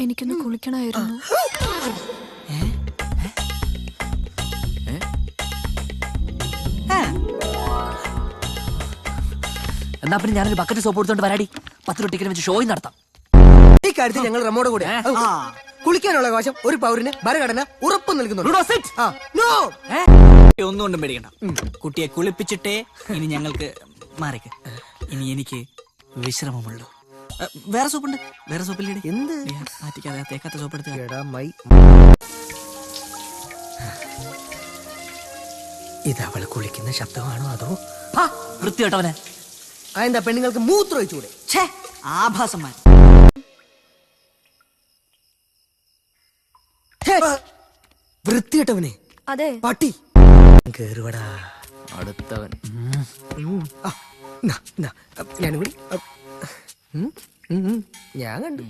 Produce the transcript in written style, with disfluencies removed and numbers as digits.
എനിക്കൊന്ന് കുളിക്കണമായിരുന്നു. എന്നാ പിന്നെ ഞാനൊരു ബക്കറ്റ് സോപ്പ് എടുത്തോണ്ട് വരാടി. 10 ടിക്കറ്റ് വെച്ച് ഷോയും നടത്താം. ഈ കാര്യത്തിൽ ഞങ്ങൾ റമോടെ കൂടെ കുളിക്കാനുള്ള അവകാശം ഒരു പൗരന് ഭരണഘടന ഉറപ്പ് നൽകുന്നു. ഒന്നുകൊണ്ടും പേടിക്കണ്ട. കുട്ടിയെ കുളിപ്പിച്ചിട്ടേ ഇനി ഞങ്ങൾക്ക് മാറിക്ക്. ഇനി എനിക്ക് വിശ്രമമുള്ളൂ. വേറെ സോപ്പുണ്ട്, വേറെ സോപ്പില്ലേ? എന്ത് മാറ്റിക്കാതെ തേക്കാത്ത സോപ്പ് എടുത്ത്. ഇത് അവള് കുളിക്കുന്ന ശബ്ദമാണോ അതോ വൃത്തികെട്ടവനെ. എന്താ പെണ്ണുങ്ങൾക്ക് മൂത്രം ഒഴിച്ചുകൂടെ? ആഭാസന്മാർ. വൃത്തികെട്ടവനെ. അതെ, പട്ടി കേറുവടാ. അടുത്തവൻ. ഞാനും കൂടി ഞാൻ കണ്ടു.